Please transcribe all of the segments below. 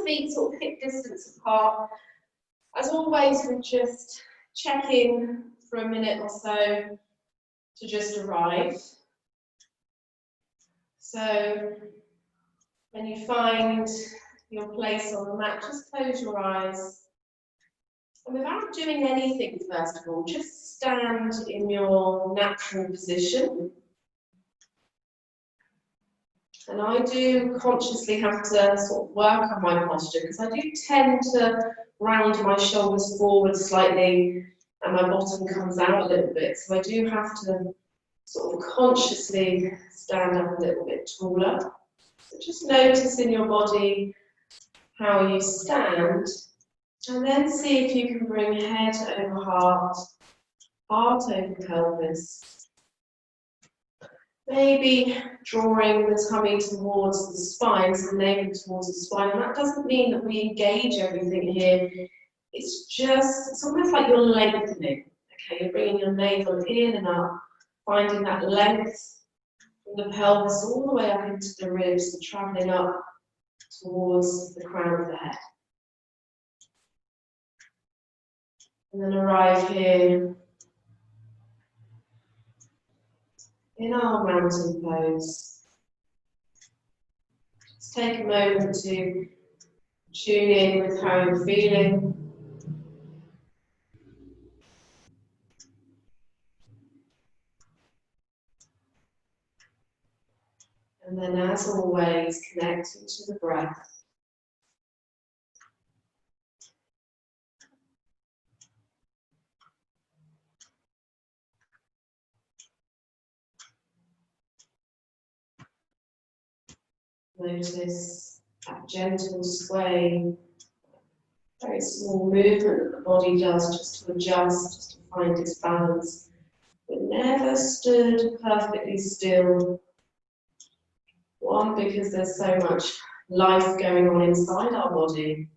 feet sort of hip distance apart. As always, we just check in for a minute or so to just arrive. So when you find your place on the mat, just close your eyes. And without doing anything, first of all, just stand in your natural position. And I do consciously have to sort of work on my posture because I do tend to round my shoulders forward slightly and my bottom comes out a little bit. So I do have to sort of consciously stand up a little bit taller. So just notice in your body how you stand, and then see if you can bring head over heart, heart over pelvis. Maybe drawing the tummy towards the spine, so the navel towards the spine. And that doesn't mean that we engage everything here. It's almost like you're lengthening. Okay, you're bringing your navel in and up, finding that length from the pelvis all the way up into the ribs and traveling up towards the crown of the head. And then arrive here in our mountain pose. Just take a moment to tune in with how you're feeling. And then, as always, connecting to the breath. Notice that gentle sway, very small movement that the body does just to adjust, just to find its balance. We're never stood perfectly still. One, because there's so much life going on inside our body,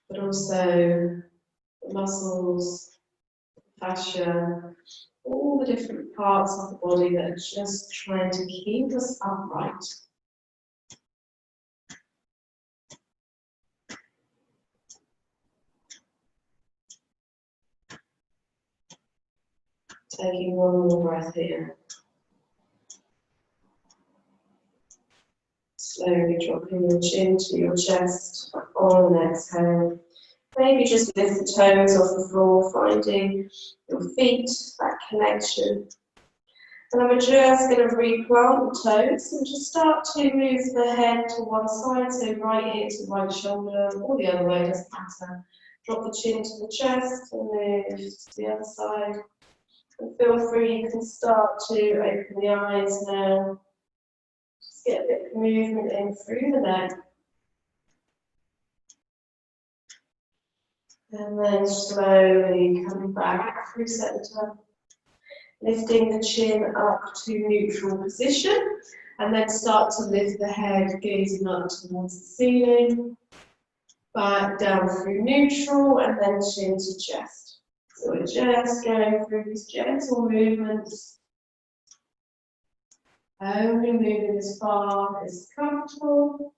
but also the muscles, the fascia, all the different parts of the body that are just trying to keep us upright. Taking one more breath here. Slowly dropping your chin to your chest on an exhale. Maybe just lift the toes off the floor, finding your feet, that connection. And I'm just going to replant the toes and just start to move the head to one side, so right ear to right shoulder, or the other way, doesn't matter. Drop the chin to the chest and move to the other side. And feel free, you can start to open the eyes now. Just get a bit of movement in through the neck. And then slowly coming back through center. Lifting the chin up to neutral position. And then start to lift the head, gazing up towards the ceiling. Back down through neutral and then chin to chest. So we're just going through these gentle movements. Only moving as far as comfortable.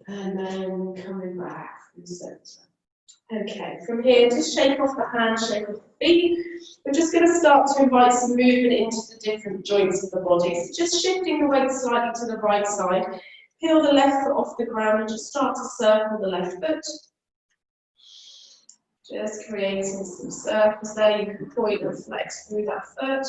And then coming back through the center. Okay, from here, just shake off the hands, shake off the feet. We're just going to start to invite some movement into the different joints of the body. So just shifting the weight slightly to the right side. Peel the left foot off the ground and just start to circle the left foot. Just creating some circles there. You can point and flex through that foot.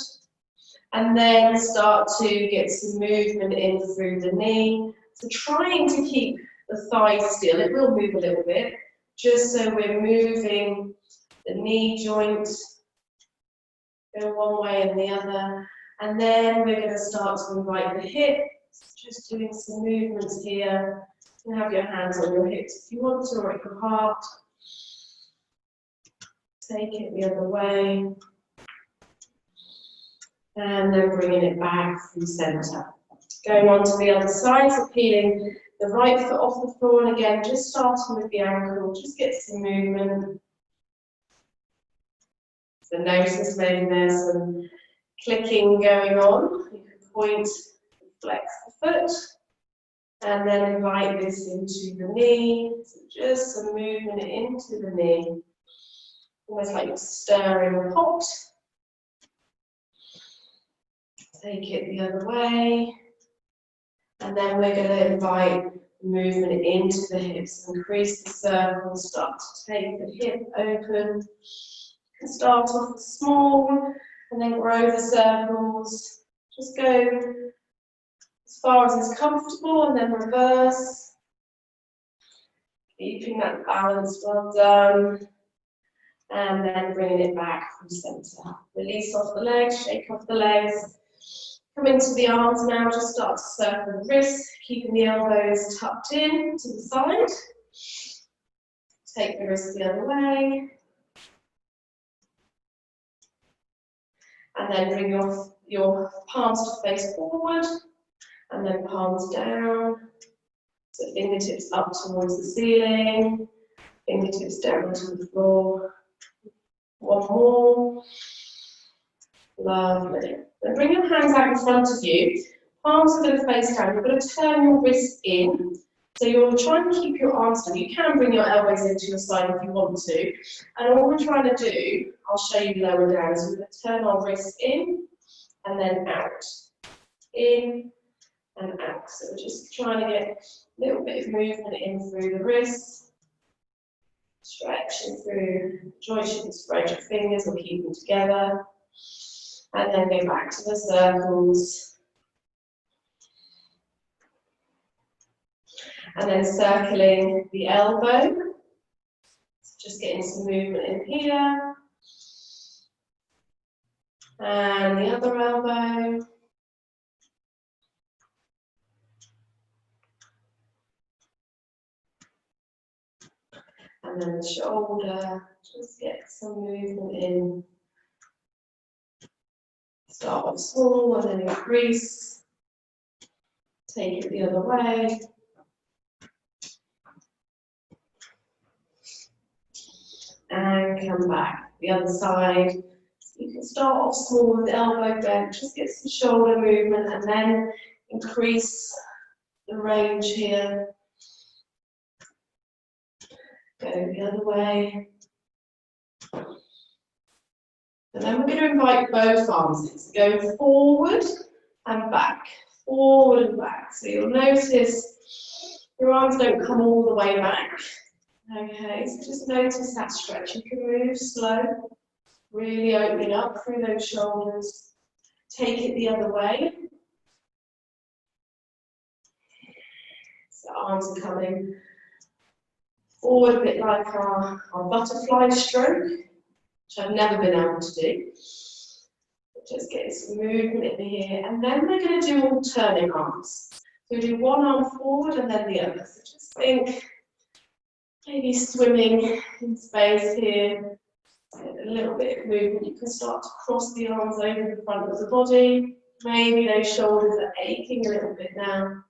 And then start to get some movement in through the knee. So trying to keep the thigh still. It will move a little bit. Just so we're moving the knee joint, go one way and the other. And then we're going to start to invite the hip. Just doing some movements here. You can have your hands on your hips if you want to, or at your heart. Take it the other way. And then bringing it back through center. Going on to the other side, so peeling the right foot off the floor, and again, just starting with the ankle, just get some movement. So notice maybe there's some clicking going on. You can point, flex the foot, and then invite this into the knee. So just some movement into the knee. Almost like you're stirring a pot. Take it the other way. And then we're going to invite movement into the hips. Increase the circle, start to take the hip open. You can start off small and then grow the circles. Just go as far as is comfortable and then reverse. Keeping that balance, well done. And then bringing it back from centre. Release off the legs, shake off the legs. Come into the arms now, just start to circle the wrists, keeping the elbows tucked in to the side. Take the wrists the other way. And then bring your palms to face forward, and then palms down. So fingertips up towards the ceiling, fingertips down to the floor. One more. Lovely. Then bring your hands out in front of you. Palms are going to face down. You're going to turn your wrists in. So you'll try and keep your arms down. You can bring your elbows into your side if you want to. And all we're trying to do, I'll show you lower down, is we're going to turn our wrists in and then out. In and out. So we're just trying to get a little bit of movement in through the wrists. Stretching through joints. You can spread your fingers or keep them together. And then go back to the circles. And then circling the elbow. Just getting some movement in here. And the other elbow. And then the shoulder. Just get some movement in. Start off small and then increase. Take it the other way. And come back. The other side. You can start off small with the elbow bent, just get some shoulder movement and then increase the range here. Go the other way. And then we're going to invite both arms in. So go forward and back. Forward and back. So you'll notice your arms don't come all the way back. Okay, so just notice that stretch. You can move slow, really opening up through those shoulders. Take it the other way. So arms are coming forward a bit like our butterfly stroke, which I've never been able to do. Just getting some movement in here. And then we're going to do alternating arms. So we do one arm forward and then the other. So just think, maybe swimming in space here. A little bit of movement. You can start to cross the arms over the front of the body. Maybe those shoulders are aching a little bit now.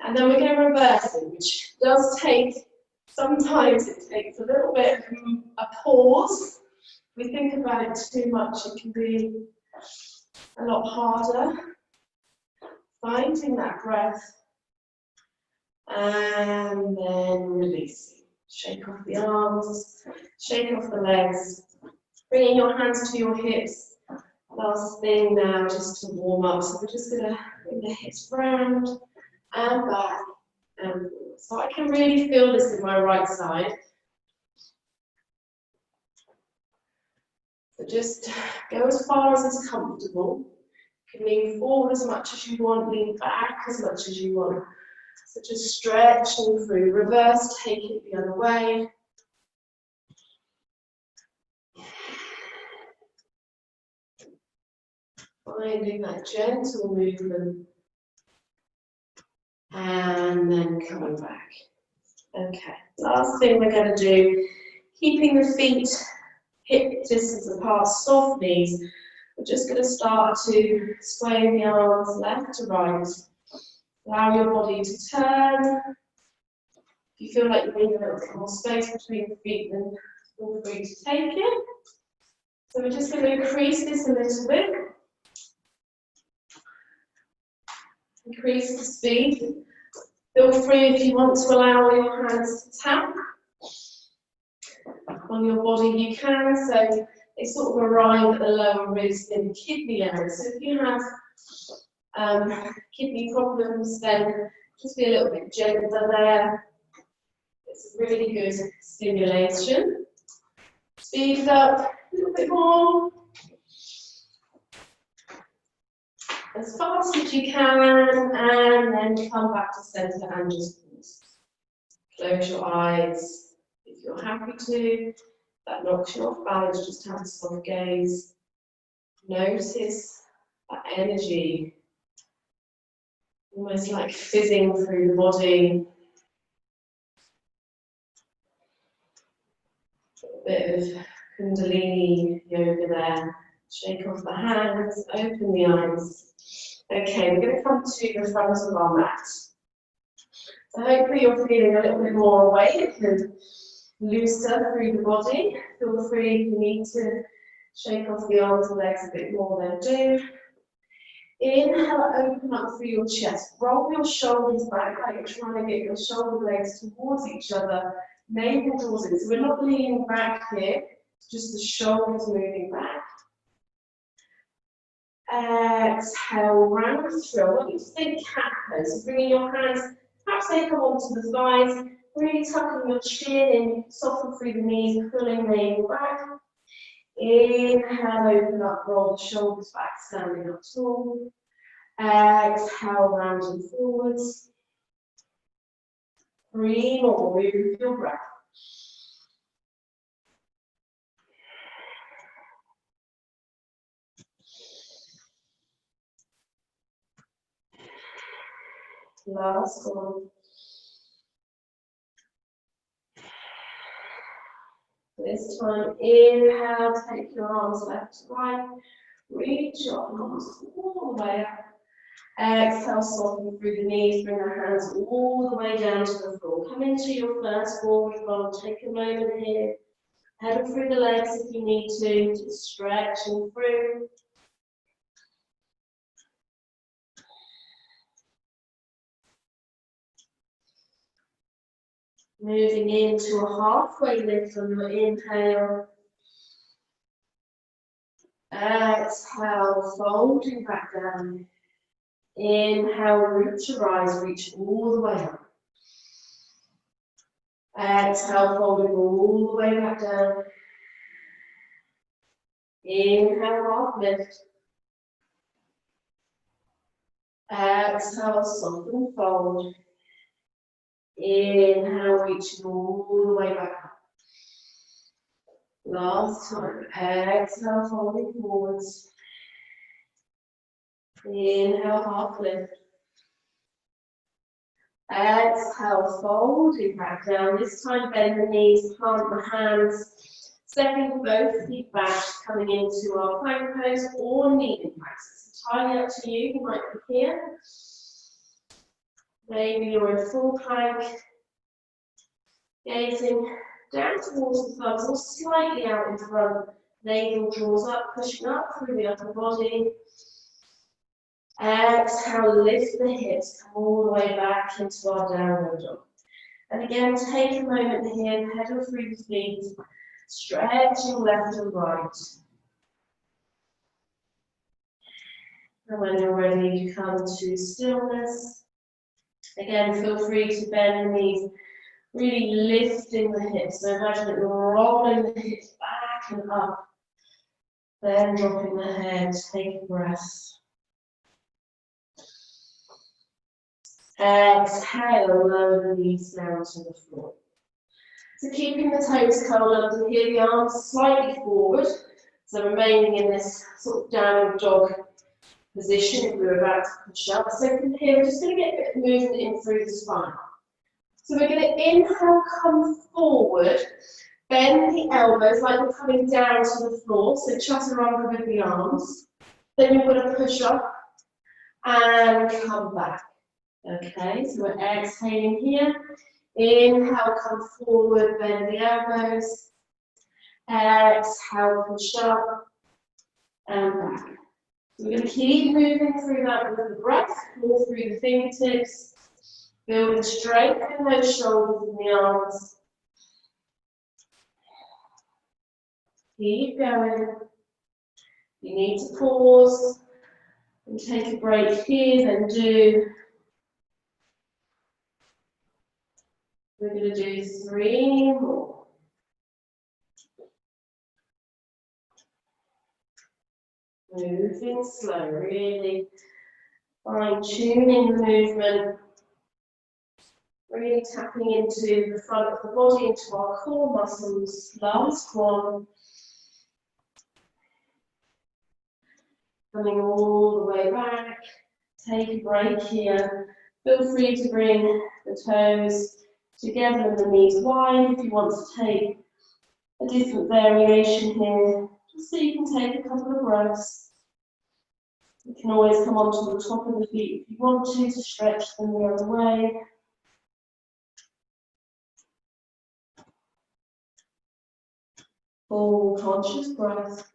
And then we're going to reverse it, which does take, sometimes it takes a little bit of a pause. If we think about it too much, it can be a lot harder. Finding that breath. And then releasing. Shake off the arms, shake off the legs. Bringing your hands to your hips. Last thing now, just to warm up. So we're just going to bring the hips round and back and forward. So I can really feel this in my right side. So just go as far as is comfortable. You can lean forward as much as you want, lean back as much as you want. So just stretching through, reverse, take it the other way. Finding that gentle movement. And then coming back. Okay, last thing we're going to do, keeping the feet hip distance apart, soft knees. We're just going to start to sway the arms left to right. Allow your body to turn. If you feel like you need a little bit more space between the feet, then feel free to take it. So we're just going to increase this a little bit. Increase the speed. Feel free if you want to allow your hands to tap on your body, you can. So they sort of arrive at the lower ribs in the kidney area. So if you have kidney problems, then just be a little bit gentler there. It's really good stimulation. Speed it up a little bit more. As fast as you can, and then come back to centre and just pause. Close your eyes if you're happy to. If that knocks you off balance, just have a soft gaze. Notice that energy, almost like fizzing through the body. A bit of Kundalini yoga there. Shake off the hands, open the eyes. Okay, we're going to come to the front of our mat. So hopefully you're feeling a little bit more awake and looser through the body. Feel free if you need to shake off the arms and legs a bit more, then do. Inhale, open up through your chest. Roll your shoulders back like you're trying to get your shoulder blades towards each other. Navel draws in. So we're not leaning back here, just the shoulders moving back. Exhale, round through. I want you to think cat pose. So bringing your hands, perhaps they come onto the thighs, really tucking your chin in, soften through the knees, pulling the navel back. Inhale, open up, roll the shoulders back, standing up tall. Exhale, rounding forwards. 3 more, move with your breath. Last one. This time, inhale, take your arms left to right. Reach your arms all the way up. Exhale, soften through the knees, bring the hands all the way down to the floor. Come into your first forward fold. Take a moment here. Pedal through the legs if you need to, just stretching through. Moving into a halfway lift on your inhale. Exhale, folding back down. Inhale, root to rise, reach all the way up. Exhale, folding all the way back down. Inhale, half lift. Exhale, soften, fold. Inhale, reaching all the way back up. Last time. Exhale, folding forwards. Inhale, half lift. Exhale, folding back down. This time, bend the knees, plant the hands, stepping both feet back, coming into our plank pose or kneeling practice. It's entirely up to you. You might be here. Maybe you're in full plank, gazing down towards the thumbs or slightly out in front. Navel draws up, pushing up through the upper body. Exhale, lift the hips, come all the way back into our downward dog. And again, take a moment here, pedal through the feet, stretching left and right. And when you're ready, you come to stillness. Again, feel free to bend the knees, really lifting the hips. So imagine that you're rolling the hips back and up, then dropping the head, take a breath. Exhale, lower the knees down to the floor. So keeping the toes curled under here, the arms slightly forward. So remaining in this sort of downward dog position if we're about to push up. So from here, we're just going to get a bit of movement in through the spine. So we're going to inhale, come forward, bend the elbows like we're coming down to the floor. So chaturanga with the arms. Then you're going to push up and come back. Okay, so we're exhaling here. Inhale, come forward, bend the elbows. Exhale, push up and back. So we're going to keep moving through that with the breath, more through the fingertips, building strength in those shoulders and the arms. Keep going. You need to pause and take a break here, then do. We're going to do 3 more. Moving slow, really fine-tuning the movement. Really tapping into the front of the body, into our core muscles. Last one. Coming all the way back. Take a break here. Feel free to bring the toes together and the knees wide if you want to take a different variation here, just so you can take a couple of breaths. You can always come onto the top of the feet if you want to stretch them the other way. Full conscious breath.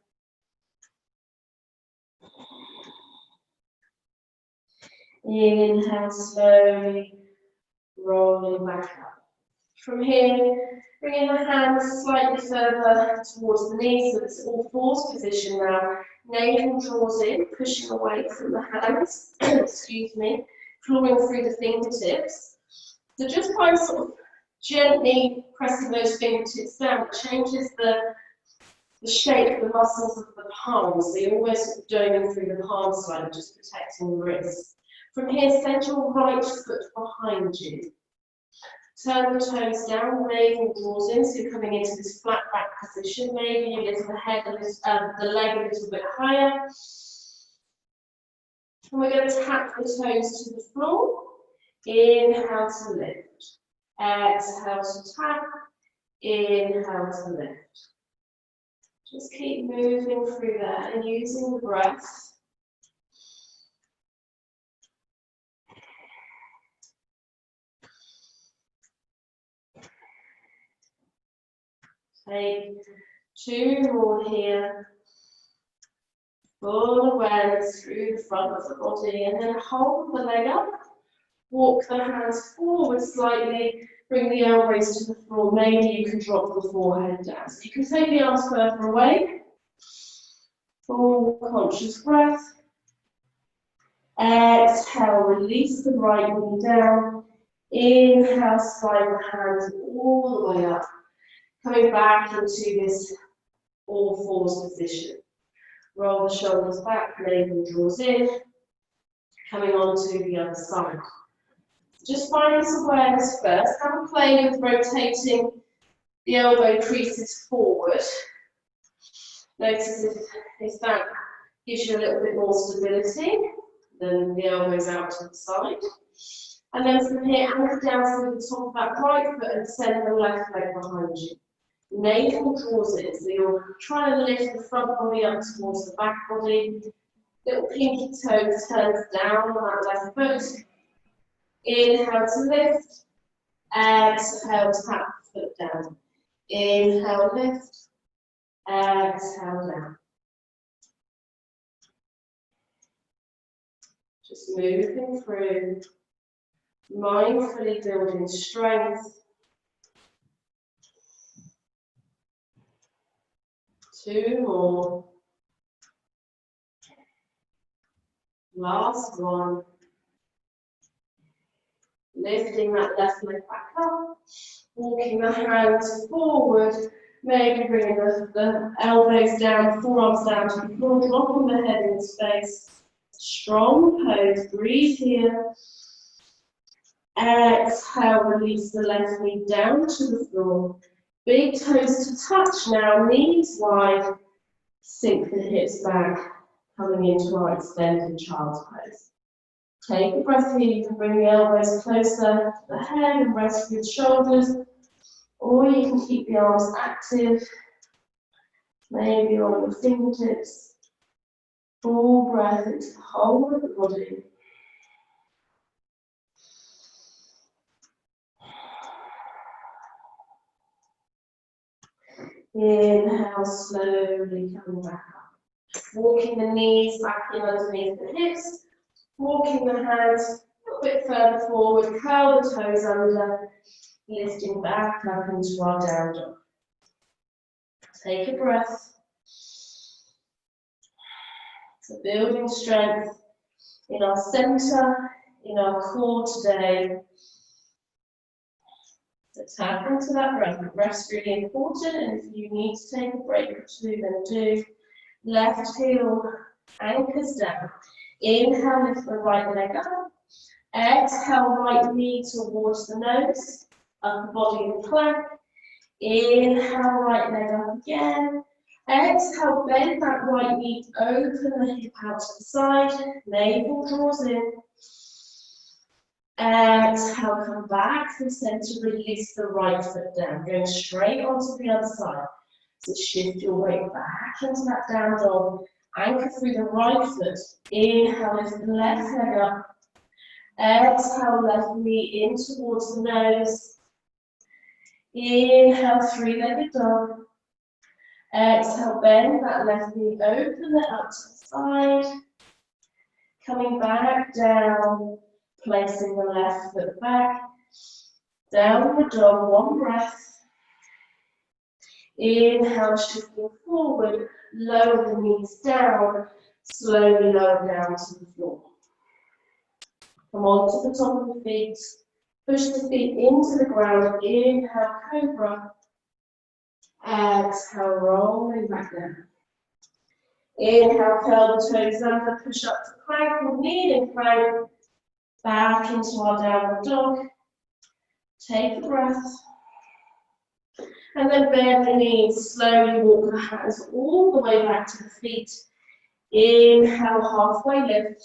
Inhale slowly, rolling back up. From here, bringing the hands slightly further towards the knees, so it's all fours position now. Navel draws in, pushing away from the hands, excuse me, clawing through the fingertips. So just by sort of gently pressing those fingertips down, it changes the shape, the muscles of the palms. So you're always sort of going through the palm side, just protecting the wrists. From here, send your right foot behind you. Turn the toes down, the navel draws in, so you're coming into this flat back position. Maybe you lift the head, the leg a little bit higher. And we're going to tap the toes to the floor. Inhale to lift. Exhale to tap. Inhale to lift. Just keep moving through that and using the breath. Take 2 more here. Full awareness through the front of the body, and then hold the leg up. Walk the hands forward slightly. Bring the elbows to the floor. Maybe you can drop the forehead down. So you can take the arms further away. Full conscious breath. Exhale, release the right knee down. Inhale, slide the hands all the way up. Coming back into this all fours position. Roll the shoulders back, navel draws in. Coming on to the other side. Just find this awareness first. Have a play with rotating the elbow creases forward. Notice if that gives you a little bit more stability, then the elbows out to the side. And then from here, anchor down through the top of that right foot and send the left leg behind you. Navel draws in, so you're trying to lift the front body up towards the back body. Little pinky toe turns down on that left foot. Inhale to lift. Exhale, tap the foot down. Inhale, lift. Exhale, down. Just moving through, mindfully building strength. 2 more. Last one. Lifting that left leg back up. Walking the hands forward. Maybe bringing the elbows down, forearms down to the floor, dropping the head in space. Strong pose. Breathe here. Exhale, release the left knee down to the floor. Big toes to touch now, knees wide. Sink the hips back, coming into our extended child's pose. Take a breath here. You can bring the elbows closer to the head and rest with shoulders, or you can keep the arms active, maybe on the fingertips. Full breath into the whole of the body. Inhale, slowly coming back up. Walking the knees back in underneath the hips. Walking the hands a little bit further forward. Curl the toes under. Lifting back up into our down dog. Take a breath. So building strength in our centre, in our core today. So tap into that breath. The breath's really important, and if you need to take a break or two, then do. Left heel anchors down. Inhale, lift the right leg up. Exhale, right knee towards the nose. Upper body in plank. Inhale, right leg up again. Exhale, bend that right knee, open the hip out to the side. Navel draws in. Exhale, come back to the centre, release the right foot down, going straight onto the other side. So shift your weight back into that down dog, anchor through the right foot. Inhale, lift the left leg up. Exhale, left knee in towards the nose. Inhale, three-legged dog. Exhale, bend that left knee, open it up to the side. Coming back down. Placing the left foot back, downward dog, one breath. Inhale, shifting forward, lower the knees down, slowly lower down to the floor. Come on to the top of the feet, push the feet into the ground, inhale, cobra. Exhale, rolling back down. Inhale, curl the toes under, push up to plank or kneeling plank. Back into our downward dog. Take a breath. And then bend the knees, slowly walk the hands all the way back to the feet. Inhale, halfway lift.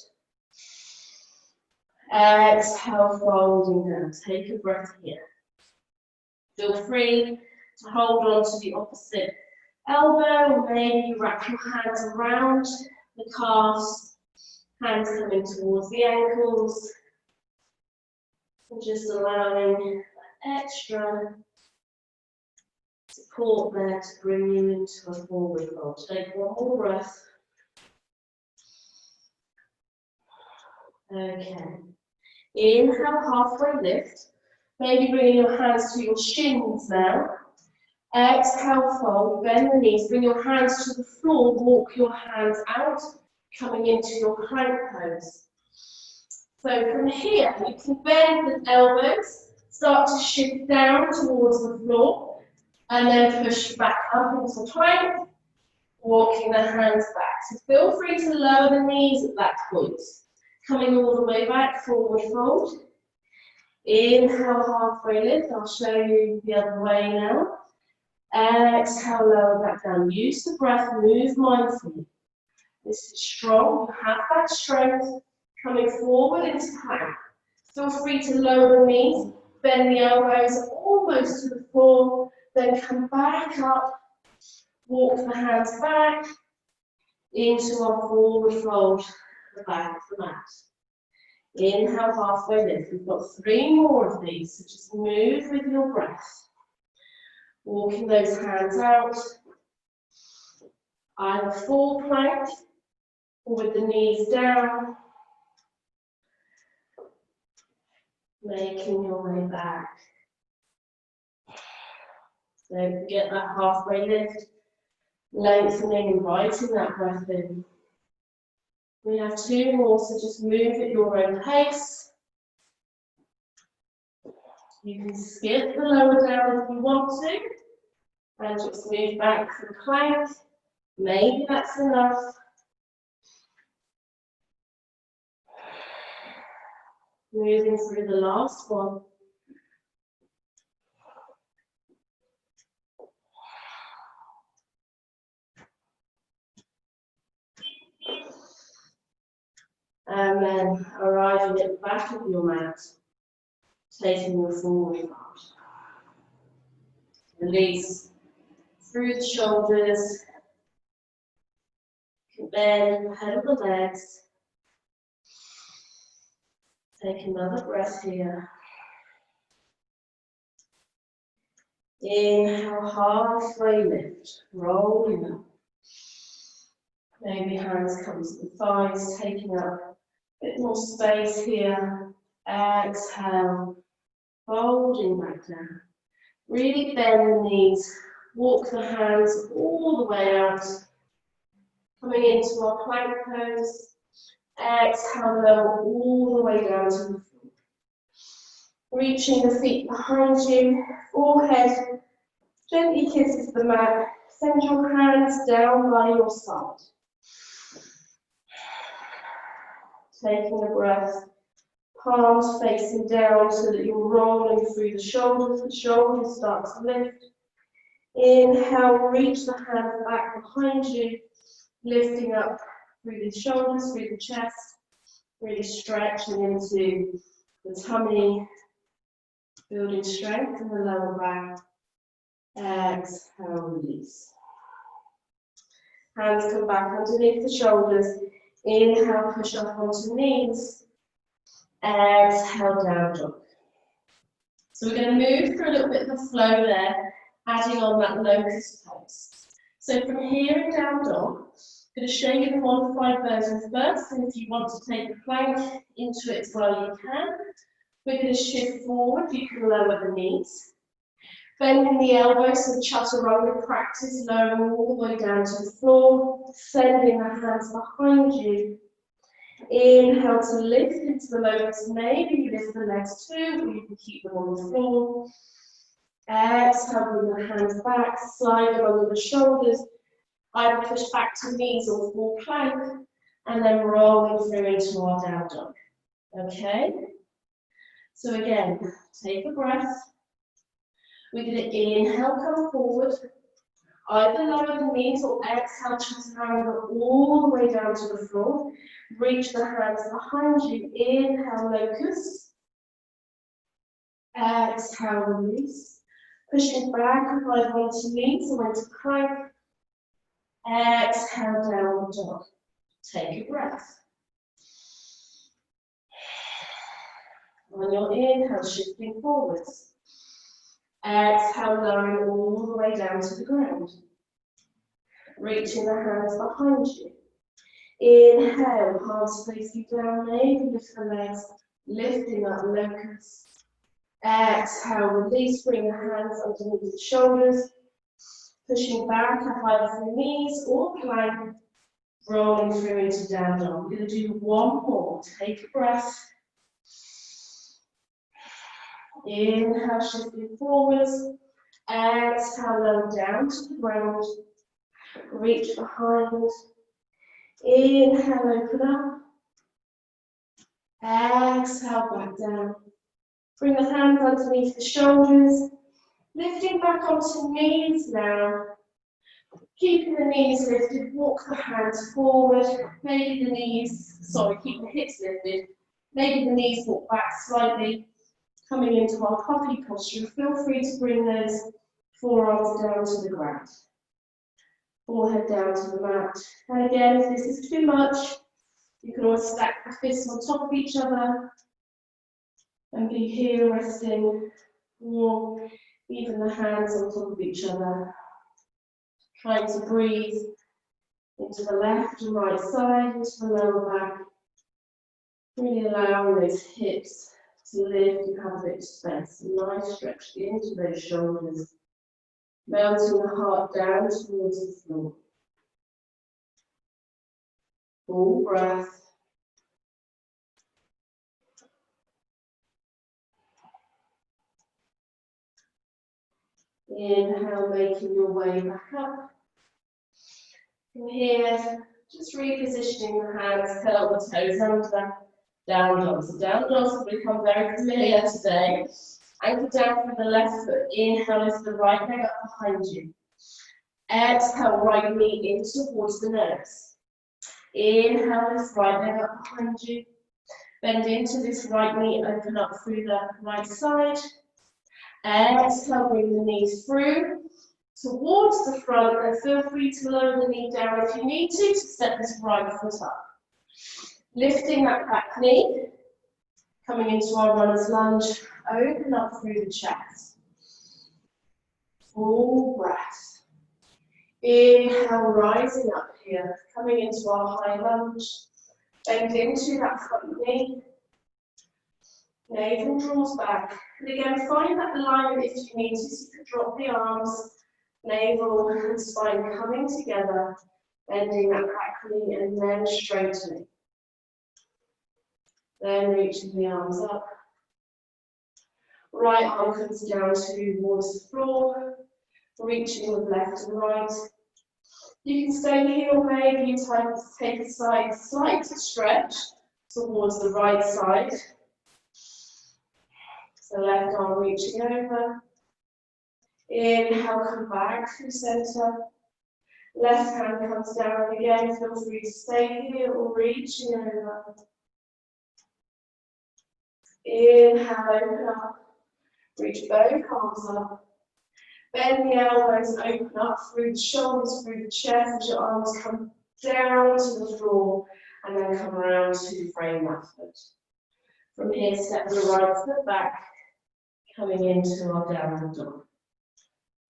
Exhale, folding down. Take a breath here. Feel free to hold on to the opposite elbow. Maybe wrap your hands around the calves. Hands coming towards the ankles. And just allowing extra support there to bring you into a forward fold. Take one more breath. Okay. Inhale, halfway lift. Maybe bringing your hands to your shins now. Exhale, fold, bend the knees, bring your hands to the floor, walk your hands out, coming into your plank pose. So from here, you can bend the elbows, start to shift down towards the floor, and then push back up into plank, walking the hands back. So feel free to lower the knees at that point. Coming all the way back, forward fold. Inhale, halfway lift. I'll show you the other way now. Exhale, lower back down. Use the breath, move mindfully. This is strong. You have that strength. Coming forward into plank. Feel free to lower the knees, bend the elbows almost to the floor, then come back up, walk the hands back into our forward fold, the back of the mat. Inhale, halfway lift. We've got 3 more of these, so just move with your breath. Walking those hands out, either full plank or with the knees down. Making your way back. Don't forget that halfway lift. Lengthening, inviting that breath in. We have 2 more, so just move at your own pace. You can skip the lower down if you want to, and just move back to the plank. Maybe that's enough. Moving through the last one. And then arriving at the back of your mat, taking your forward fold. Release through the shoulders, bend the head of the legs. Take another breath here. Inhale, halfway lift, rolling up. Maybe hands come to the thighs, taking up a bit more space here. Exhale, folding back down. Really bend the knees, walk the hands all the way out. Coming into our plank pose. Exhale, lower all the way down to the floor. Reaching the feet behind you, forehead gently kisses the mat. Send your hands down by your side. Taking a breath, palms facing down so that you're rolling through the shoulders start to lift. Inhale, reach the hands back behind you, lifting up through the shoulders, through the chest, really stretching into the tummy, building strength in the lower back. Exhale, release. Hands come back underneath the shoulders. Inhale, push up onto knees. Exhale, down dog. So we're going to move through a little bit of a flow there, adding on that locust pose. So from here in down dog, I'm going to show you the modified version first, and if you want to take the plank into it as well, you can. We're going to shift forward, you can lower the knees. Bending the elbows, so chaturanga practice, lowering all the way down to the floor, sending the hands behind you. Inhale to lift into the locust, maybe you lift the legs too, or you can keep them on the floor. Exhale, bring the hands back, slide them under the shoulders, either push back to knees or full plank, and then rolling through into our down dog. Okay? So again, take a breath. We're going to inhale, come forward, either lower the knees or exhale, chaturanga all the way down to the floor. Reach the hands behind you, inhale, locust. Exhale, release. Pushing back, either onto knees or into plank. Exhale, downward dog. Take a breath. On your inhale, shifting forwards. Exhale, lowering all the way down to the ground. Reaching the hands behind you. Inhale, palms facing down, maybe lift the legs, lifting up locust. Exhale, release, bring the hands underneath the shoulders. Pushing back up either through knees or plank, rolling through into down dog. We're going to do one more. Take a breath. Inhale, shifting forwards. Exhale, lower down to the ground. Reach behind. Inhale, open up. Exhale, back down. Bring the hands underneath the shoulders. Lifting back onto knees now. Keeping the knees lifted, walk the hands forward. Maybe the knees, keep the hips lifted. Maybe the knees walk back slightly. Coming into our puppy posture, feel free to bring those forearms down to the ground. Forehead down to the mat. And again, if this is too much, you can always stack the fists on top of each other and be here resting, or even the hands on top of each other. Trying to breathe into the left and right side, into the lower back. Really allowing those hips to lift and have a bit of space. Nice stretch into those shoulders. Melting the heart down towards the floor. Full breath. Inhale, making your way back up. From here, just repositioning the hands, curl the toes under, down dogs. So down dogs have become very familiar today. Anchor down from the left foot, inhale lift the right leg up behind you. Exhale, right knee in towards the nose. Inhale, lift right leg up behind you. Bend into this right knee, open up through the right side. Exhale, bring the knees through towards the front, and feel free to lower the knee down if you need to step this right foot up. Lifting that back knee, coming into our runner's lunge, open up through the chest. Full breath. Inhale, rising up here, coming into our high lunge. Bend into that front knee. Navel draws back. And again, find that alignment if you need to. So you can drop the arms, navel and spine coming together, bending that back knee and then straightening. Then reaching the arms up. Right arm comes down towards the floor, reaching with left and right. You can stay here, or maybe you take a slight stretch towards the right side. So left arm reaching over. Inhale, come back through center. Left hand comes down again. Feel free to stay here or reaching over. Inhale, open up. Reach both arms up. Bend the elbows and open up through the shoulders, through the chest, as your arms come down to the floor and then come around to frame that foot. From here, step the right foot back, coming into our downward dog.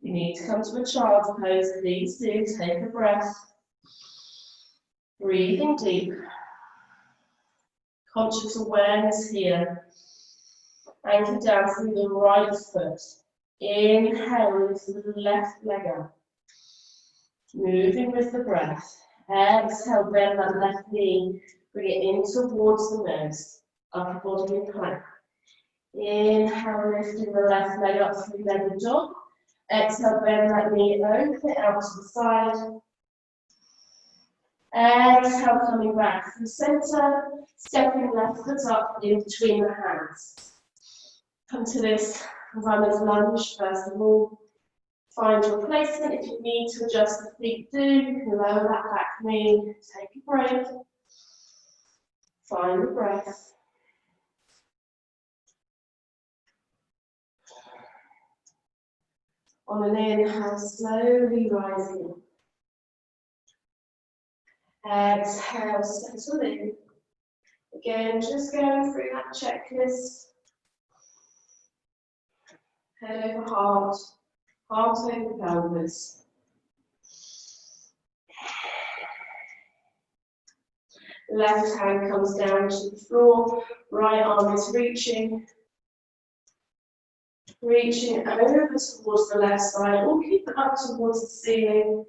You need to come to a child's pose, please do. Take a breath. Breathing deep. Conscious awareness here. Anchor down through the right foot. Inhale, lift the left leg up. Moving with the breath. Exhale, bend that left knee. Bring it in towards the nose. Upper body in plank. Inhale, lifting the left leg up, three-legged dog. Exhale, bend that knee, open it out to the side. Exhale, coming back through center. Stepping left foot up in between the hands. Come to this runner's lunge, first of all. Find your placement. If you need to adjust the feet, do. You can lower that back knee. Take a break. Find the breath. On an inhale, slowly rising. Exhale, settle in. Again, just going through that checklist. Head over heart, heart over pelvis. Left hand comes down to the floor, right arm is reaching over towards the left side, or keep it up towards the ceiling.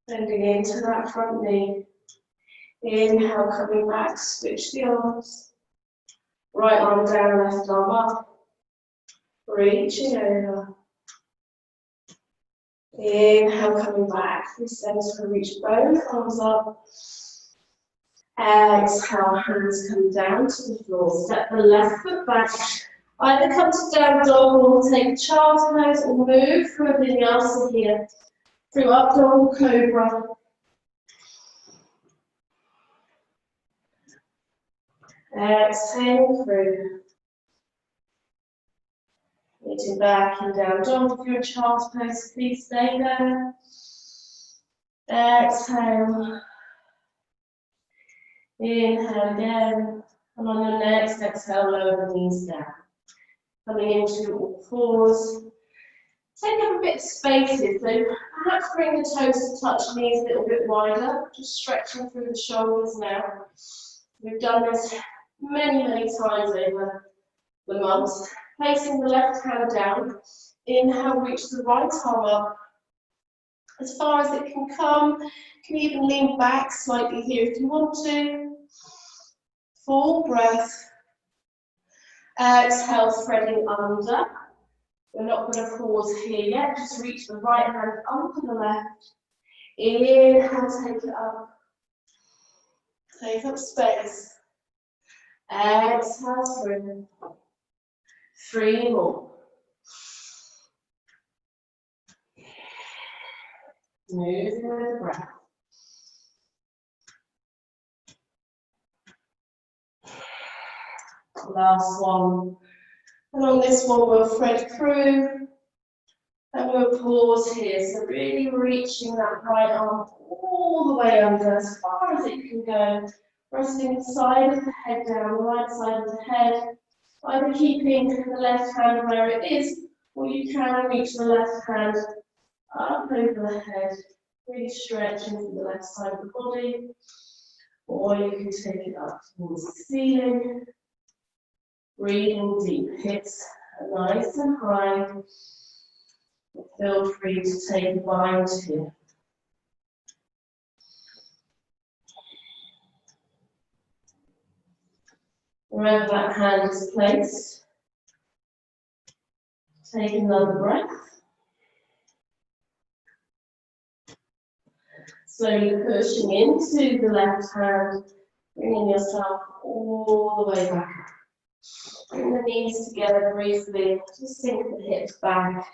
Bending into that front knee. Inhale, coming back, switch the arms. Right arm down, left arm up. Reaching over. Inhale, coming back through center, reach both arms up. Exhale, hands come down to the floor. Step the left foot back. Either come to down dog or take child's pose or move through a vinyasa here. Through up dog or cobra. Exhale through. Reaching back and down dog. If you're a child's pose, please stay there. Exhale. Inhale again. And on your next exhale, lower the knees down. Coming into all fours. Take up a bit of space here, so perhaps bring the toes to touch knees a little bit wider, just stretching through the shoulders now. We've done this many times over the months. Placing the left hand down, inhale, reach the right arm up as far as it can come. You can even lean back slightly here if you want to. Full breath. Exhale, threading under. We're not going to pause here yet, just reach the right hand up and the left. Inhale, take it up. Take up space. Exhale through. 3 more. Moving with the breath. Last one. And on this one, we'll thread through and we'll pause here. So really reaching that right arm all the way under as far as it can go. Resting the side of the head down, the right side of the head. Either keeping the left hand where it is, Or you can reach the left hand up over the head, really stretching to the left side of the body. Or you can take it up towards the ceiling. Breathing deep, hips are nice and high. Feel free to take a bind here. Wherever that hand is placed, take another breath. Slowly pushing into the left hand, bringing yourself all the way back up. Bring the knees together briefly, just sink the hips back.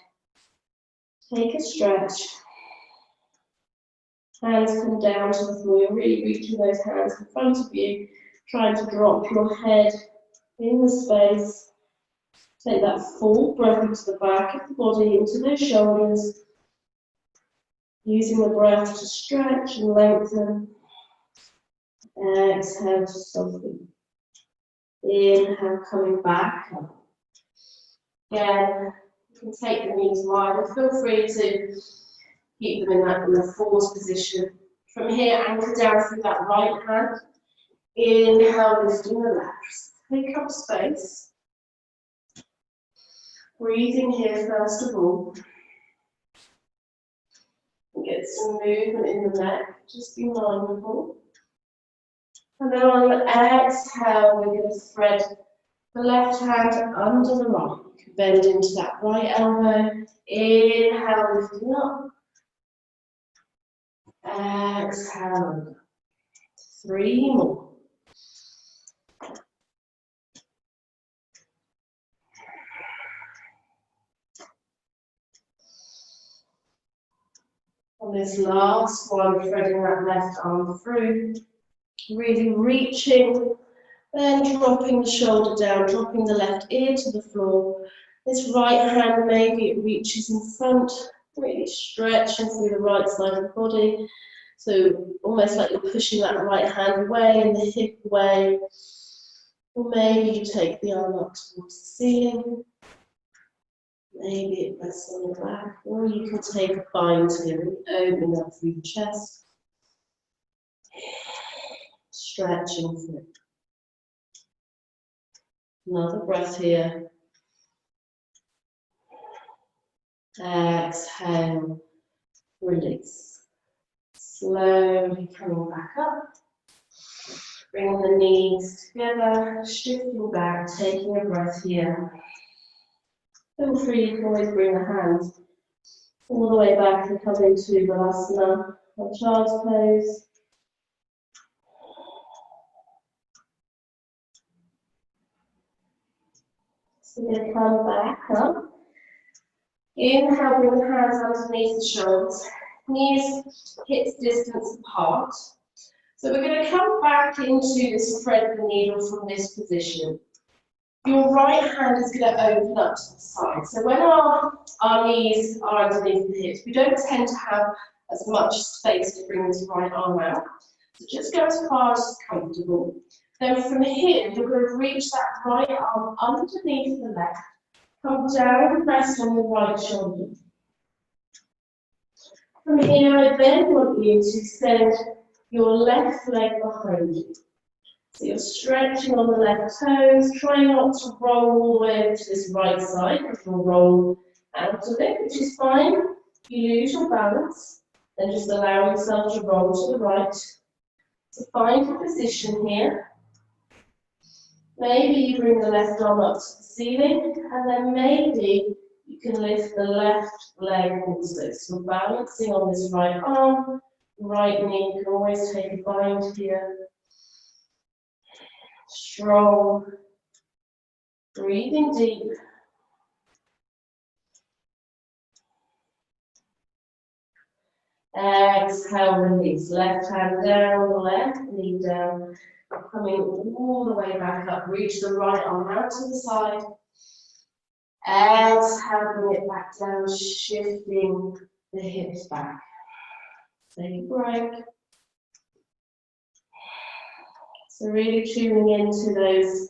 Take a stretch. Hands come down to the floor. You're really reaching those hands in front of you, trying to drop your head in the space. Take that full breath into the back of the body, into those shoulders. Using the breath to stretch and lengthen. Exhale to soften. Inhale, coming back up. Again, you can take the knees wider. Feel free to keep them in the forward position. From here, anchor down through that right hand. Inhale, lifting the left. Take up space. Breathing here first of all. Get some movement in the neck. Just be mindful. And then on the exhale, we're going to thread the left hand under the right. You can bend into that right elbow. Inhale, lifting up. Exhale. 3 more. On this last one, threading that left arm through, really reaching, then dropping the shoulder down, dropping the left ear to the floor. This right hand, maybe it reaches in front, really stretching through the right side of the body. So almost like you're pushing that right hand away and the hip away. Or maybe you take the arm up towards the ceiling. Maybe it rests on your back, or you can take a bind here and open up through the chest. Stretching through. Another breath here. Exhale, release. Slowly coming back up. Bringing the knees together, shifting back, taking a breath here. Feel free, you can always bring the hands all the way back and come into Balasana, or child's pose. So we're going to come back up. Inhale, bring the hands underneath the shoulders. Knees hips distance apart. So we're going to come back into this thread the needle from this position. Your right hand is going to open up to the side. So when our knees are underneath the hips, we don't tend to have as much space to bring this right arm out. So just go as far as is comfortable. Then from here, you're going to reach that right arm underneath the left. Come down and rest on the right shoulder. From here, I then want you to send your left leg behind you. So you're stretching on the left toes, trying not to roll all the way over to this right side, if you'll roll out of it, which is fine. You lose your balance, then just allow yourself to roll to the right. So find your position here. Maybe you bring the left arm up to the ceiling, and then maybe you can lift the left leg also. So balancing on this right arm, right knee, you can always take a bind here. Strong. Breathing deep. Exhale, release. Left hand down, left knee down. Coming all the way back up. Reach the right arm out to the side. Exhale, bring it back down, shifting the hips back. Take a break. So really tuning into those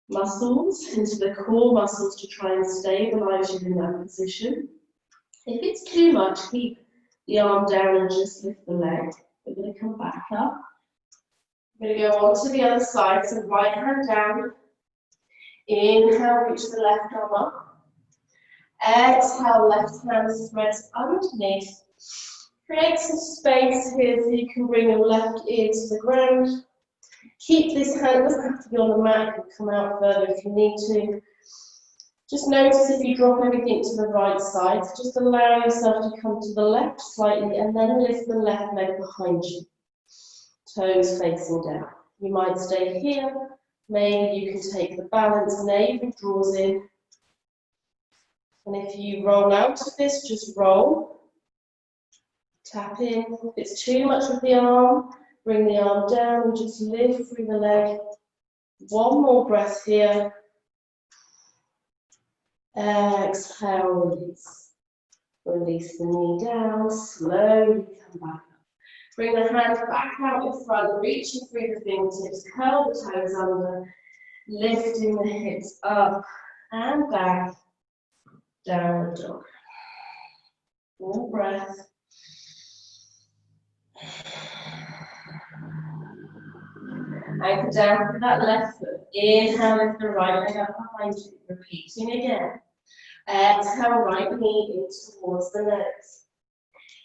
muscles, into the core muscles to try and stabilise you in that position. If it's too much, keep the arm down and just lift the leg. We're going to come back up. We're going to go on to the other side, so right hand down. Inhale, reach the left arm up. Exhale, left hand spreads underneath. Create some space here so you can bring your left ear to the ground. Keep this hand, doesn't have to be on the mat, you can come out further if you need to. Just notice if you drop everything to the right side, just allow yourself to come to the left slightly and then lift the left leg behind you. Toes facing down. You might stay here, maybe you can take the balance, navel draws in. And if you roll out of this, just roll. Tap in. If it's too much of the arm, bring the arm down and just lift through the leg. One more breath here. Exhale, release. Release the knee down, slowly come back up. Bring the hands back out in front, reaching through the fingertips, curl the toes under, lifting the hips up and back, downward dog. Full breath. Anchor down for that left foot. Inhale, lift the right leg up behind you. Repeating again. Exhale, right knee in towards the nose.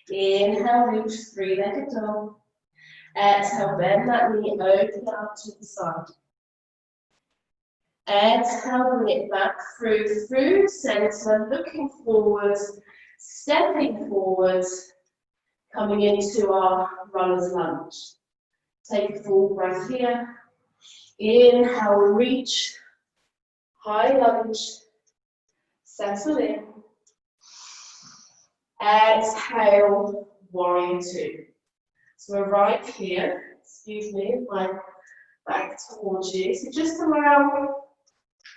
Inhale, reach three-legged dog. Exhale, bend that knee, open up to the side. Exhale, bring it back through center, looking forwards, stepping forwards, coming into our runner's lunge. Take a full breath here. Inhale, reach, high lunge, settle in. Exhale, warrior two. So we're right here, excuse me, my back towards you. So just allow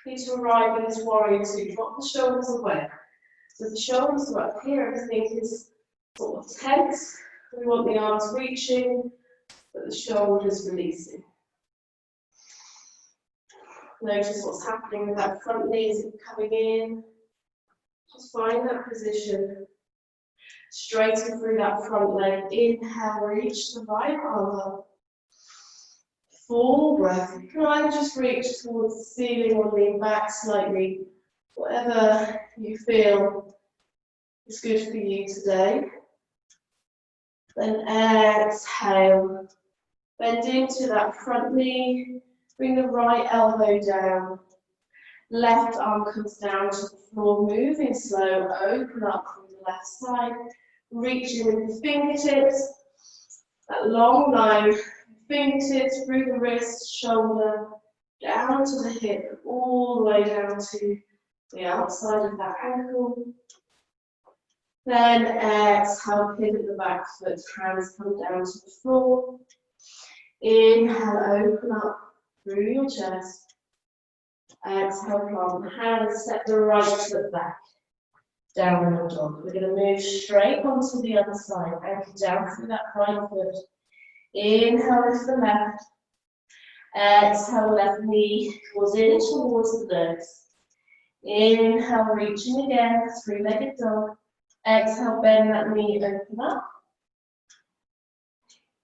you to arrive in this warrior two. Drop the shoulders away. So the shoulders are up here, everything is sort of tense. We want the arms reaching, but the shoulders releasing. Notice what's happening with that front knee. Is it coming in? Just find that position. Straighten through that front leg. Inhale, reach the right arm up. Full breath. You can either just reach towards the ceiling or lean back slightly. Whatever you feel is good for you today. Then exhale. Bend into that front knee. Bring the right elbow down. Left arm comes down to the floor, moving slow. Open up from the left side. Reaching with the fingertips. That long line. Fingertips through the wrist, shoulder, down to the hip, all the way down to the outside of that ankle. Then exhale, pivot the back foot, hands come down to the floor. Inhale, open up through your chest. Exhale, plant the hands, step the right foot back. Downward dog. We're going to move straight onto the other side, anchor down through that right foot. Inhale, lift the left. Exhale, left knee draws in towards the nose. Inhale, reaching again, three-legged dog. Exhale, bend that knee, open up.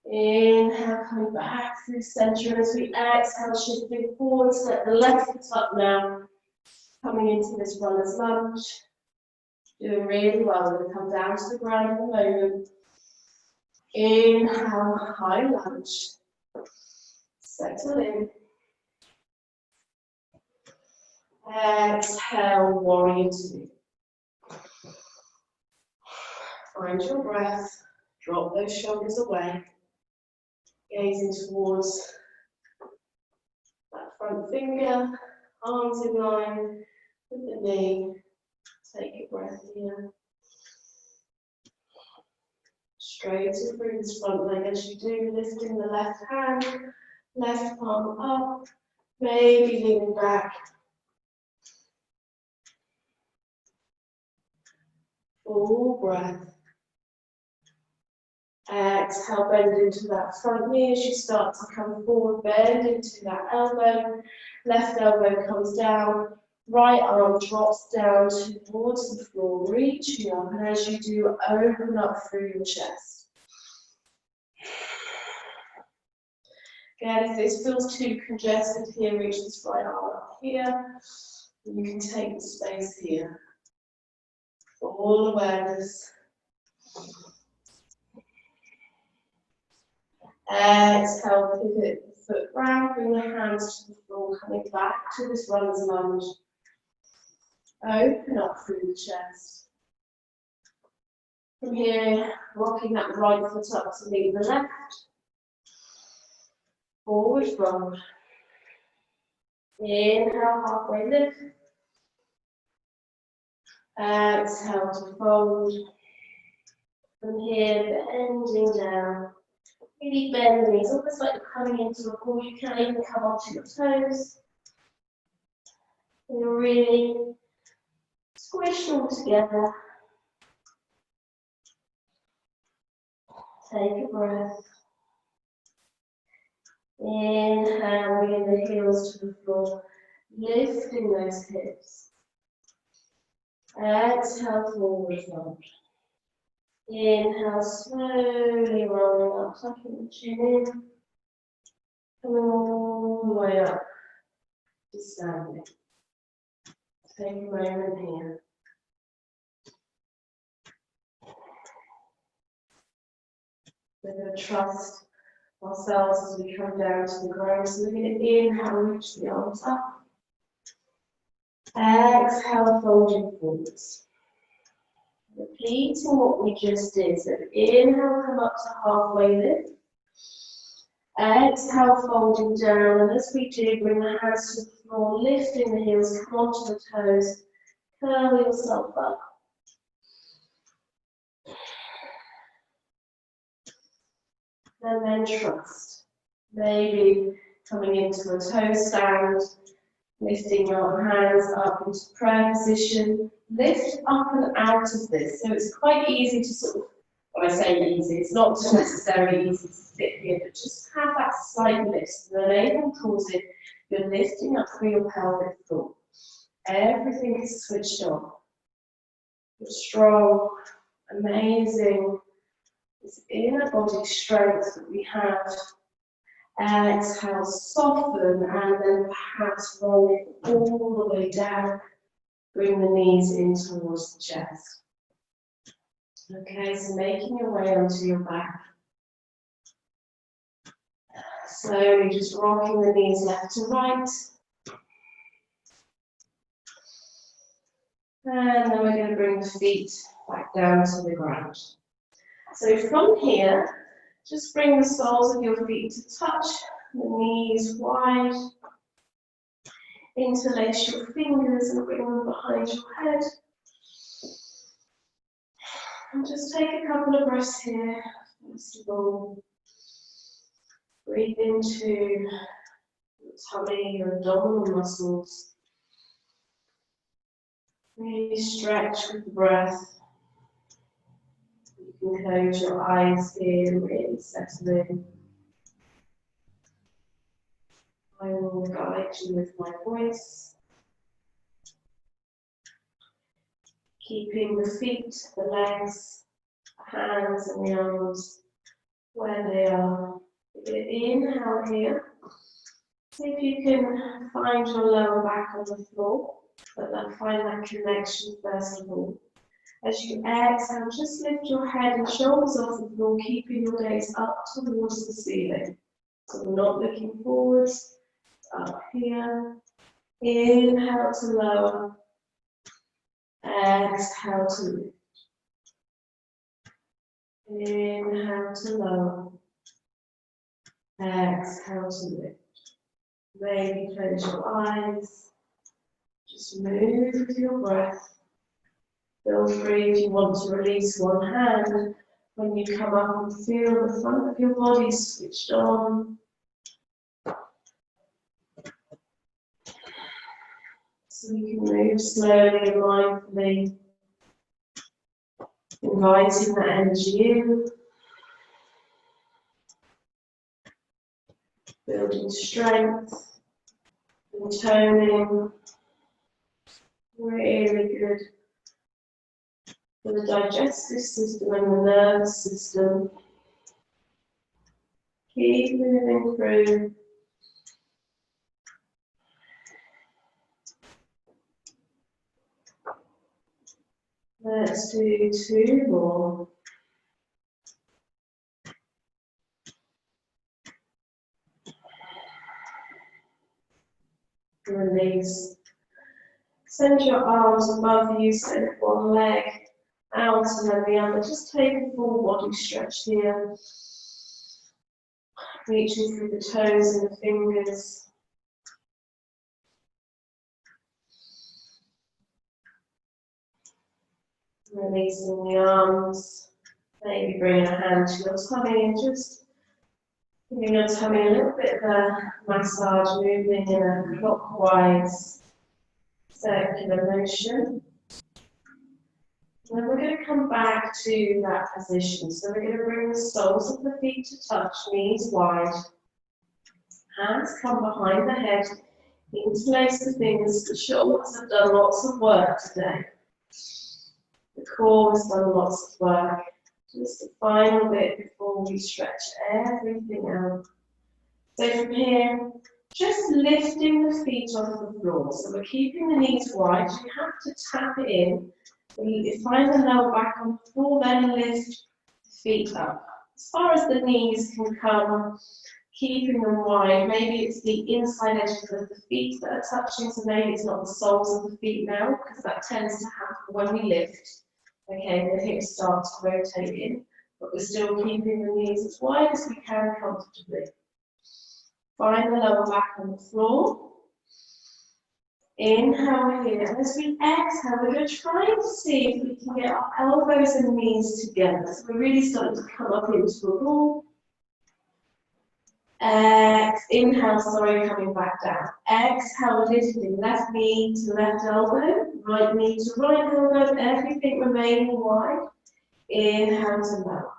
Inhale, coming back through center, and as we exhale, shifting forward, step the left foot up now. Coming into this runner's lunge. Doing really well. We're going to come down to the ground in a moment. Inhale, high lunge. Settle in. Exhale, warrior two. Find your breath. Drop those shoulders away. Gazing towards that front finger. Arms in line with the knee. Take a breath here. Straighten through this front leg as you do, lifting the left hand, left palm up, maybe leaning back. Full breath. Exhale, bend into that front knee as you start to come forward, bend into that elbow. Left elbow comes down, right arm drops down towards the floor, reaching up, and as you do, open up through your chest. Again, if this feels too congested here, reach this right arm up here. You can take the space here. All awareness. Exhale, pivot the foot round, bring the hands to the floor, coming back to this runner's lunge. Open up through the chest. From here, rocking that right foot up to meet the left. Forward fold. Inhale, halfway lift. Exhale to fold. From here, bending down. Really bend the knees, almost like you're coming into a ball. You can even come onto your toes. And you're really squish all together. Take a breath. Inhale, bringing the heels to the floor, lifting those hips. Exhale, forward fold. Inhale, slowly rolling up, tucking the chin in. Coming all the way up to standing. Take a moment here. We're going to trust ourselves as we come down to the ground. So we're going to inhale, reach the arms up. Exhale, folding forwards. Repeating what we just did. So inhale, come up to halfway lift. Exhale, folding down. And as we do, bring the hands to the floor, lifting the heels, come onto the toes, curl yourself up. And then trust. Maybe coming into a toe stand, lifting your hands up into prayer position. Lift up and out of this. So it's quite easy to sort of, when I say easy, it's not necessarily easy to sit here, but just have that slight lift. So the navel pulls in, you're lifting up through your pelvic floor. Everything is switched on. You're strong, amazing. This inner body strength that we have. Exhale, soften, and then perhaps roll it all the way down. Bring the knees in towards the chest. Okay, so making your way onto your back. Slowly just rocking the knees left to right. And then we're going to bring the feet back down to the ground. So from here, just bring the soles of your feet to touch the knees wide. Interlace your fingers and bring them behind your head. And just take a couple of breaths here. First of all, breathe into your tummy, your abdominal muscles. Really stretch with the breath. You can close your eyes here and really settle in. I will guide you with my voice. Keeping the feet, the legs, the hands and the arms where they are. Inhale here. See if you can find your lower back on the floor, but then find that connection first of all. As you exhale, just lift your head and shoulders off the floor, keeping your gaze up towards the ceiling. So we're not looking forwards, up here. Inhale to lower. Exhale to lift. Inhale to lower. Exhale to lift. Maybe close your eyes. Just move with your breath. Feel free if you want to release one hand when you come up and feel the front of your body switched on. So you can move slowly and mindfully, inviting that energy in. building strength and toning. Really good for the digestive system and the nervous system. Keep moving through. Let's do 2 more. Release. Send your arms above you, send one leg out and then the other. Just take a full body stretch here. Reaching through the toes and the fingers. Releasing the arms. Maybe bringing a hand to your tummy and just giving your tummy a little bit of a massage, moving in a clockwise circular motion. And then we're going to come back to that position. So we're going to bring the soles of the feet to touch, knees wide. Hands come behind the head, interlace the fingers. The shoulders have done lots of work today. The core has done lots of work. Just a final bit before we stretch everything out. So from here, just lifting the feet off the floor. So we're keeping the knees wide. You have to tap it in. You find the lower back on the floor, then lift the feet up. As far as the knees can come, keeping them wide. Maybe it's the inside edges of the feet that are touching, so maybe it's not the soles of the feet now, because that tends to happen when we lift. Okay, the hips start to rotate in, but we're still keeping the knees as wide as we can comfortably. Find the lower back on the floor. Inhale here, and as we exhale, we're going to try to see if we can get our elbows and knees together. So we're really starting to come up into a ball. Inhale, coming back down. Exhale, lifting left knee to left elbow, right knee to right elbow, everything remaining wide. Inhale to lower.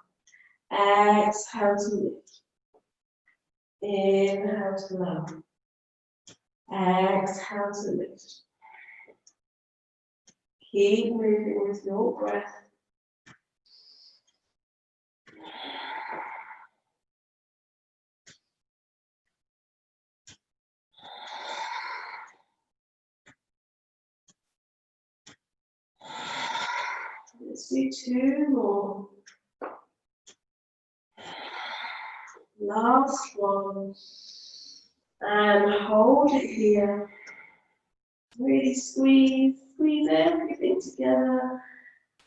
Exhale to lift. Inhale to lower. Exhale to lift. Keep moving with your breath. Let's do 2 more. Last one. And hold it here. Really squeeze everything together.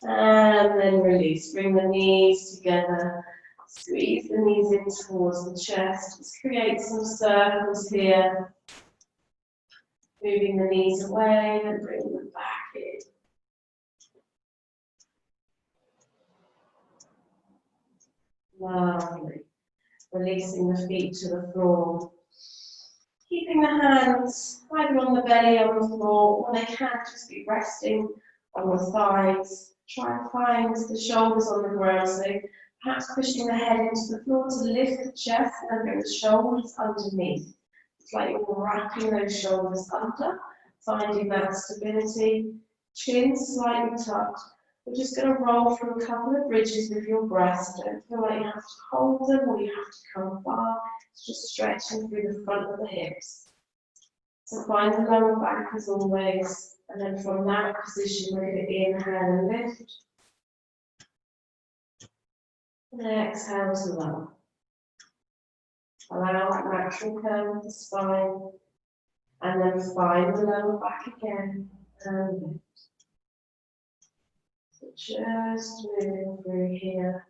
And then release. Bring the knees together. Squeeze the knees in towards the chest. Just create some circles here. Moving the knees away and bring them back in. Lovely. Releasing the feet to the floor. Keeping the hands either on the belly or on the floor, or they can just be resting on the thighs. Try and find the shoulders on the ground, so perhaps pushing the head into the floor to lift the chest and bring the shoulders underneath. It's like you're wrapping those shoulders under, finding that stability. Chin slightly tucked. We're just going to roll through a couple of bridges with your breath. Don't feel like you have to hold them or you have to come far. It's just stretching through the front of the hips. So find the lower back as always. And then from that position, we're going to inhale and lift. And exhale to lower. Allow that natural curve of the spine. And then find the lower back again and lift. So just moving through here.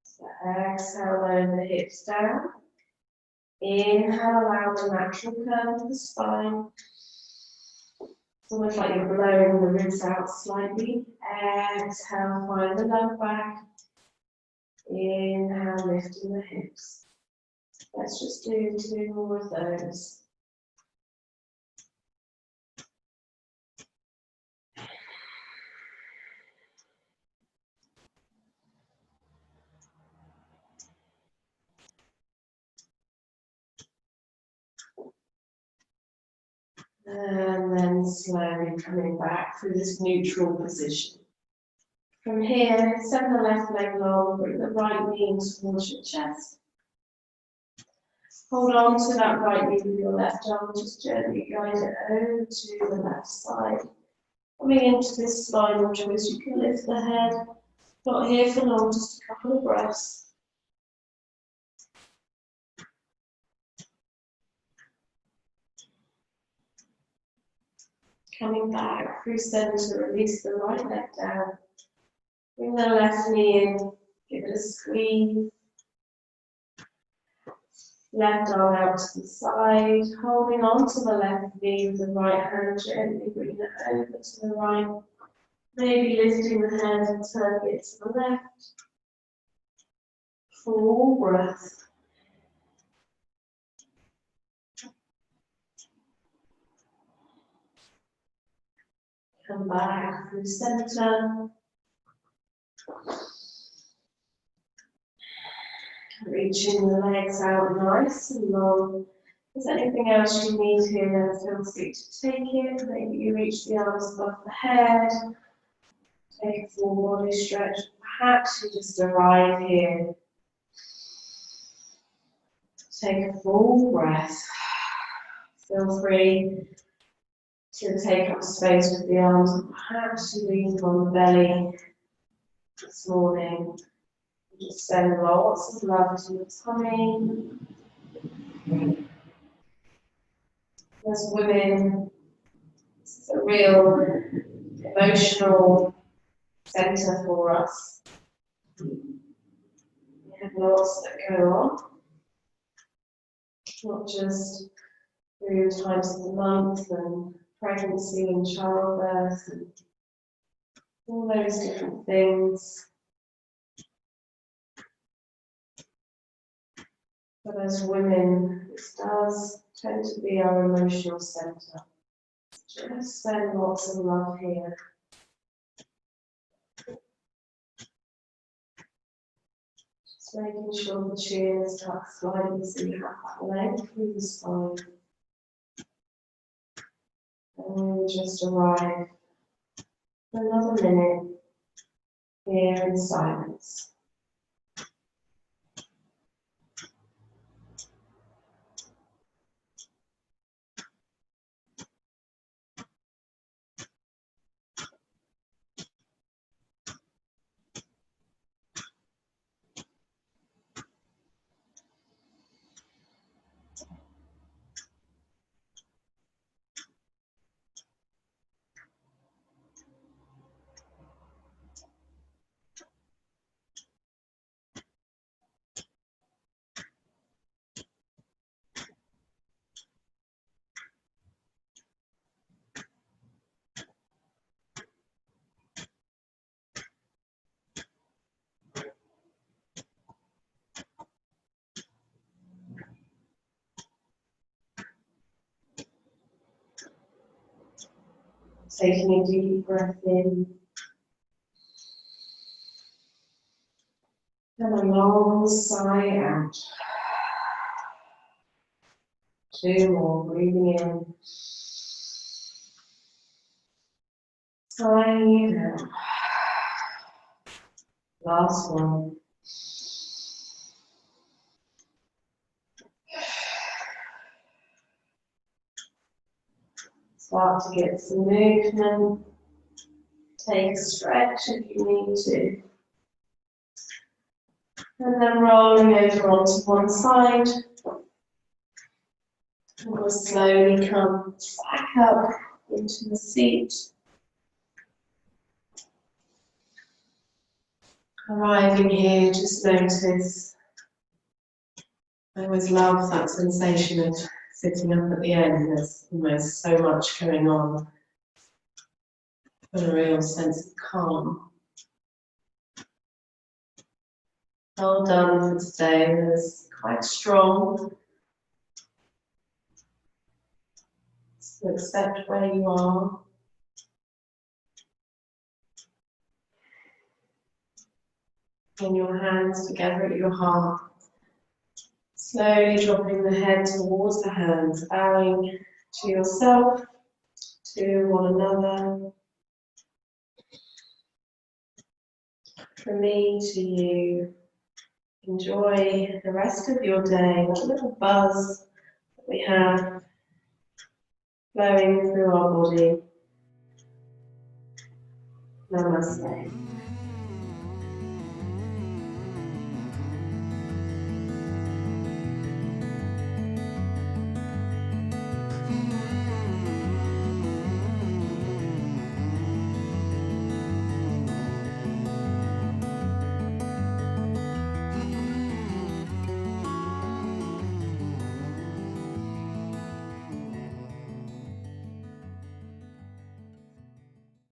So exhale, lower the hips down. Inhale, allow the natural curve of the spine. It's almost like you're blowing the ribs out slightly. Exhale, find the lower back. Inhale, lifting the hips. Let's just do 2 more of those. And then slowly coming back through this neutral position. From here, send the left leg long, bring the right knee in towards your chest. Hold on to that right knee with your left arm, just gently guide it over to the left side. Coming into this spinal twist, you can lift the head. Not here for long, just a couple of breaths. Coming back through center, release the right leg down. Bring the left knee in, give it a squeeze. Left arm out to the side, holding on to the left knee with the right hand, gently bring it over to the right. Maybe lifting the hand and turning it to the left. Full breath. Come back through center. Reaching the legs out nice and long. If there's anything else you need here, feel free to take it. Maybe you reach the arms above the head. Take a full body stretch. Perhaps you just arrive here. Take a full breath. Feel free to take up space with the arms. Perhaps you lean on the belly this morning. Just send lots of love to your tummy. As women, it's a real emotional center for us. We have lots that go on, not just through times of the month and pregnancy and childbirth and all those different things. But as women, this does tend to be our emotional center. Just send lots of love here. Just making sure the chin is tucked slightly so you have that length through the spine. And we just arrive for another minute here in silence. Taking a deep breath in and a long sigh out. 2 more, breathing in. Sighing out. Last one. Start to get some movement. Take a stretch if you need to. And then rolling over onto one side. And we'll slowly come back up into the seat. Arriving here, just notice. I always love that sensation of sitting up at the end. There's almost so much going on. But a real sense of calm. Well done for today. It was quite strong. So accept where you are. And your hands together at your heart. Slowly dropping the head towards the hands, bowing to yourself, to one another, from me to you. Enjoy the rest of your day, that little buzz that we have flowing through our body. Namaste.